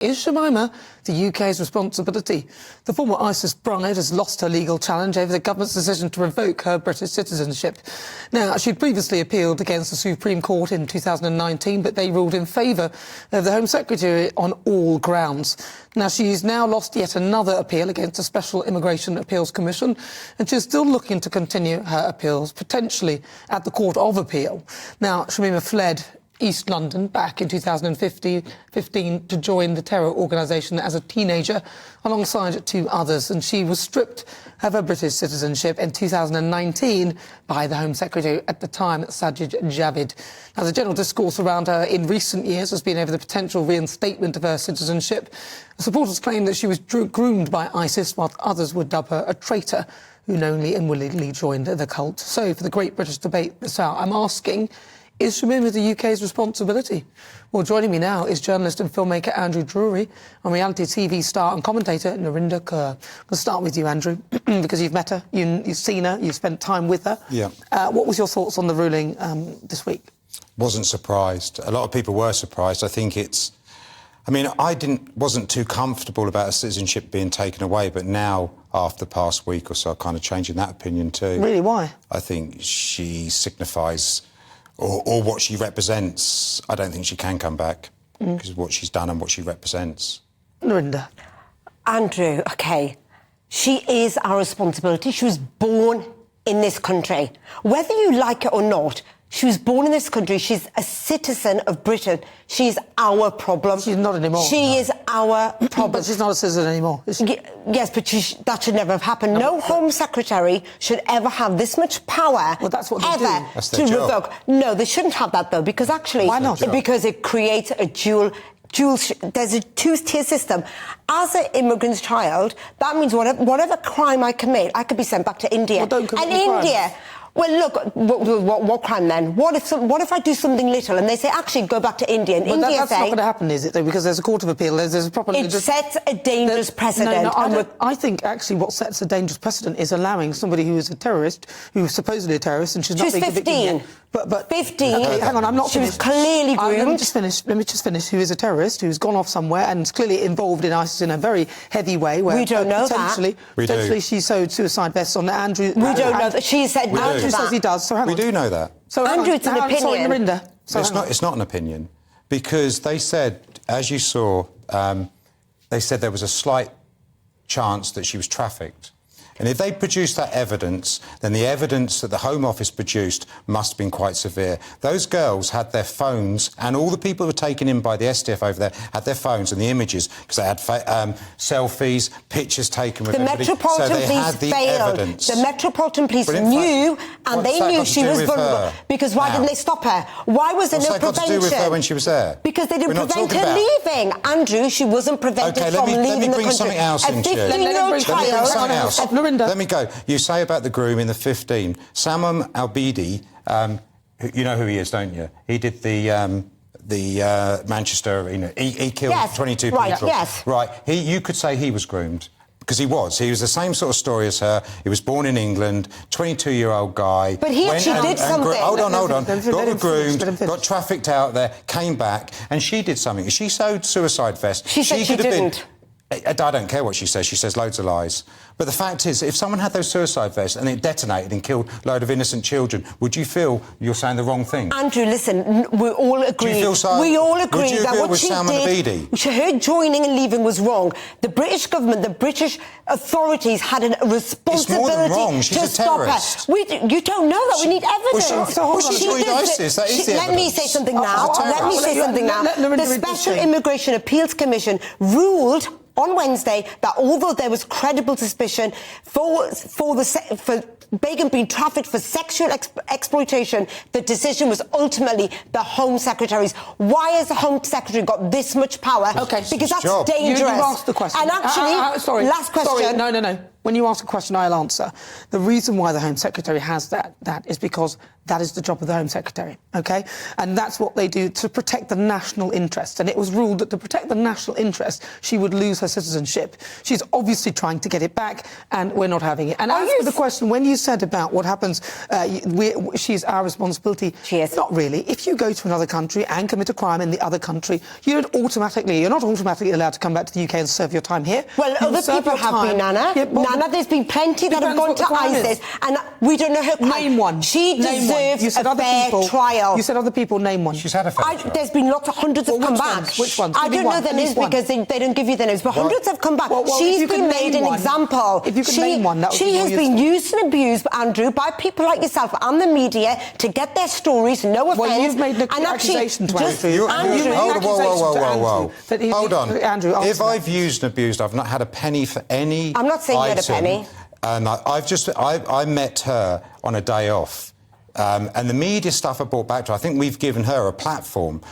Is Shamima the UK's responsibility? The former ISIS bride has lost her legal challenge over the government's decision to revoke her British citizenship. Now, she'd previously appealed against the Supreme Court in 2019, but they ruled in favour of the Home Secretary on all grounds. Now, she's now lost yet another appeal against the Special Immigration Appeals Commission, and she's still looking to continue her appeals, potentially at the Court of Appeal. Now, Shamima fled East London back in 2015 to join the terror organisation as a teenager alongside two others, and she was stripped of her British citizenship in 2019 by the Home Secretary at the time, Sajid Javid. Now, the general discourse around her in recent years has been over the potential reinstatement of her citizenship. Supporters claim that she was groomed by ISIS, while others would dub her a traitor who knowingly and willingly joined the cult. So, for the Great British Debate this hour, I'm asking, is Shamima the UK's responsibility? Well, joining me now is journalist and filmmaker Andrew Drury and reality TV star and commentator Narinder Kaur. We'll start with you, Andrew, because you've met her, you've seen her, you've spent time with her. Yeah. What was your thoughts on the ruling this week? Wasn't surprised. A lot of people were surprised. I think it's... I mean, wasn't too comfortable about her citizenship being taken away, but now, after the past week or so, I'm kind of changing that opinion too. Really, why? I think she signifies... Or what she represents. I don't think she can come back because of what she's done and what she represents. Narinder. Andrew, OK, she is our responsibility. She was born in this country. Whether you like it or not, she was born in this country. She's a citizen of Britain. She's our problem. She's not anymore. She is our problem. But she's not a citizen anymore, is she? Yes, but that should never have happened. No Home Secretary should ever have this much power. Well, that's what they do. That's their to job. revoke. No, they shouldn't have that, though, because actually... Why not? Because it creates a there's a two-tier system. As an immigrant's child, that means whatever crime I commit, I could be sent back to India. Well, don't commit and any crime. India... Well, look, what crime then? What if I do something little and they say, actually, go back to India? And Well, India that's not going to happen, is it, though? Because there's a Court of Appeal, there's a proper... It sets a dangerous precedent. I think, actually, what sets a dangerous precedent is allowing somebody who is a terrorist, who is supposedly a terrorist, and she's not being convicted yet. But 15. Okay, hang on, I'm not She finished. was clearly groomed. Let me just finish. Who is a terrorist, who's gone off somewhere and is clearly involved in ISIS in a very heavy way. Where we don't know potentially she sewed suicide vests on Andrew. We don't know that. She said Andrew says he does. So hang on. We do know that. So Andrew, it's an opinion. Sorry, Narinder. It's not an opinion, because they said, as you saw, they said there was a slight chance that she was trafficked. And if they produced that evidence, then the evidence that the Home Office produced must have been quite severe. Those girls had their phones, and all the people who were taken in by the SDF over there had their phones and the images, because they had selfies, pictures taken with everybody. Metropolitan so they Police had the failed. evidence. The Metropolitan Police knew, and they knew she was vulnerable. Because why didn't they stop her? Why was there no prevention? What's that got to do with her when she was there? Because they didn't prevent her leaving. Andrew, she wasn't prevented from leaving the country. Let me bring something else into A 15-year-old child... Narinder. Let me go. You say about the groom in the 15. Samam Albidi, you know who he is, don't you? He did the Manchester Arena. He killed 22 people. Yes. Right. You could say he was groomed. Because he was. He was the same sort of story as her. He was born in England, 22-year-old guy. But he actually did something. Hold on. Got groomed, got trafficked out there, came back, and she did something. She sewed suicide vests. She said she didn't. I don't care what she says. She says loads of lies. But the fact is, if someone had those suicide vests and it detonated and killed a load of innocent children, would you feel you're saying the wrong thing? Andrew, listen, we all agree. Do you feel so? We all agree would you that agree what with she Shamima did, Begum? her joining and leaving was wrong. The British government, the British authorities had a responsibility to stop her. You don't know that. We need evidence. She joined ISIS. That is the evidence. Let me say something now. The Special Immigration Appeals Commission ruled on Wednesday that although there was credible suspicion for Begum being trafficked for sexual exploitation, the decision was ultimately the Home Secretary's. Why has the Home Secretary got this much power? Okay. Because that's dangerous. You asked the question. And actually, sorry. last question. Sorry, no. when you ask a question, I'll answer. The reason why the Home Secretary has that is because that is the job of the Home Secretary, OK? And that's what they do to protect the national interest. And it was ruled that to protect the national interest, she would lose her citizenship. She's obviously trying to get it back, and we're not having it. And as for the question, when you said about what happens, she's our responsibility. She is. Not really. If you go to another country and commit a crime in the other country, you're not automatically allowed to come back to the UK and serve your time here. Well, other people have been, Nana. Yeah, Nana, there's been plenty that have gone to ISIS, and we don't know her crime. Name one. She deserves a fair trial. You said other people. Name one. She's had a fair trial. There's been lots of hundreds have come back. Which ones? I don't know the names because they don't give you the names, but hundreds have come back. She's been made an example. If you could name one, that would be she has been used and abused, Andrew, by people like yourself and the media to get their stories. No offence. Well, you've made an accusation to Andrew. Hold on. Andrew, if I've used and abused, I've not had a penny for any. I'm not saying you had a penny. And I met her on a day off. And the media stuff I brought back to her, I think we've given her a platform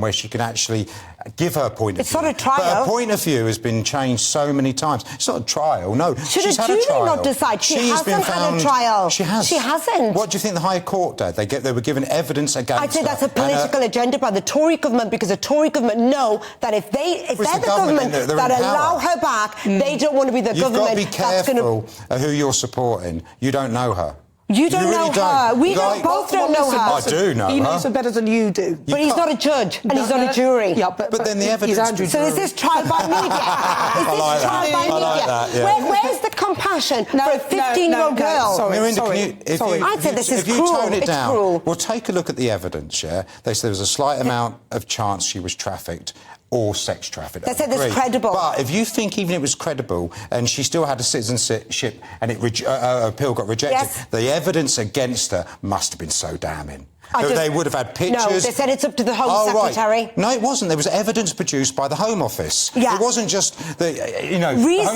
where she can actually give her point of view. It's not a trial. But her point of view has been changed so many times. It's not a trial, no. Should She's a had a jury trial. not decide? She hasn't had a trial. She has. She hasn't. What do you think the High Court did? They were given evidence against her. I'd say that's a political agenda by the Tory government, because the Tory government know that if they're the government that allow her back, they don't want to be the government You've got to be careful of who you're supporting. You don't know her. You don't know her. We both don't know her. I do know her. He knows her better than you do. But he's not a judge, and he's not a jury. Yeah, but then the evidence... So is this trial by media? Is this trial by media? Where's the compassion for a 15-year-old girl? Narinder, I'd say this is cruel. If you tone it it's down, cruel. well, take a look at the evidence, yeah? They said there was a slight amount of chance she was trafficked or sex trafficked. They said it's credible. But if you think even it was credible and she still had a citizenship and her appeal got rejected, the evidence against her must have been so damning. They would have had pictures. No, they said it's up to the Home Secretary. Right. No, it wasn't. There was evidence produced by the Home Office. Yeah. It wasn't just the Home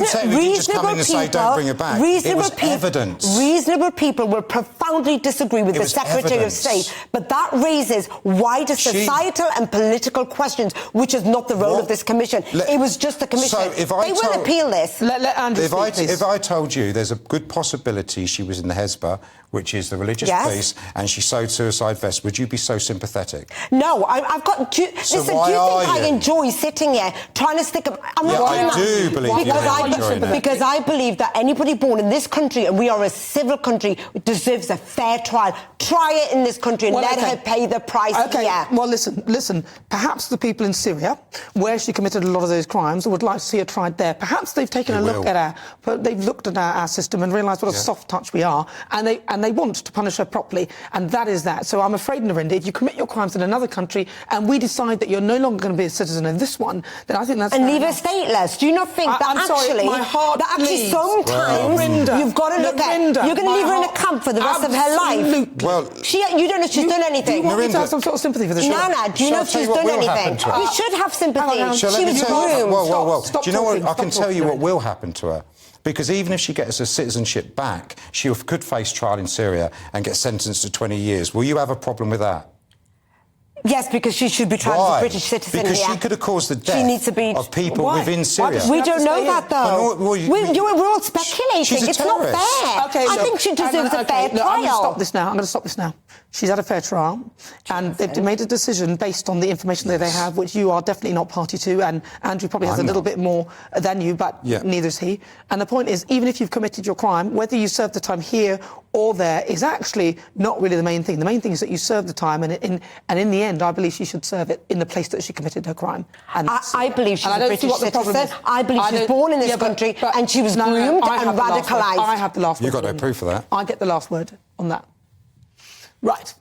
Secretary didn't just come in and say, don't bring her back. It was evidence. Reasonable people will profoundly disagree with the Secretary of State, but that raises wider societal and political questions, which is not the role of this commission. It was just a commission. So they will appeal this. Let Andrew speak, please. If I told you there's a good possibility she was in the Hezbollah, which is the religious police, and she sewed suicide vests, would you be so sympathetic? No, I've got... Listen, do you think I enjoy sitting here trying to stick... I'm not doing that. I do believe you're enjoying it. Because I believe that anybody born in this country, and we are a civil country, deserves a fair trial. Try it in this country and let her pay the price here. Well, listen. Perhaps the people in Syria, where she committed a lot of those crimes, would like to see her tried there. Perhaps they've taken a look at our system and realised what a soft touch we are, and they want to punish her properly, and that is that. So I'm afraid, Narinder, if you commit your crimes in another country and we decide that you're no longer going to be a citizen of this one, then I think that's and leave her stateless. Do you not think sometimes you've got to look at you're going to leave her in a camp for the rest of her life? Well, you don't know if she's done anything. Do you want me to have some sort of sympathy for this? Nana, do you know if she's done anything? You should have sympathy. She was groomed. Whoa. Do you know what? I can tell you what will happen to her. Because even if she gets her citizenship back, she could face trial in Syria and get sentenced to 20 years. Will you have a problem with that? Yes, because she should be tried as a British citizen. Because she could have caused the death of people within Syria. We don't know that, though. We're all speculating. It's not fair. Okay, I think she deserves a fair trial. I'm going to stop this now. She's had a fair trial, and they've made a decision based on the information that they have, which you are definitely not party to, and Andrew probably has a little bit more than you, but neither is he. And the point is, even if you've committed your crime, whether you serve the time here or there is actually not really the main thing. The main thing is that you serve the time, and in the end, I believe she should serve it in the place that she committed her crime. And I believe she's a British citizen. I believe she was born in this country, and she was groomed and radicalised. I have the last word. You've got no proof of that. I get the last word on that. Right.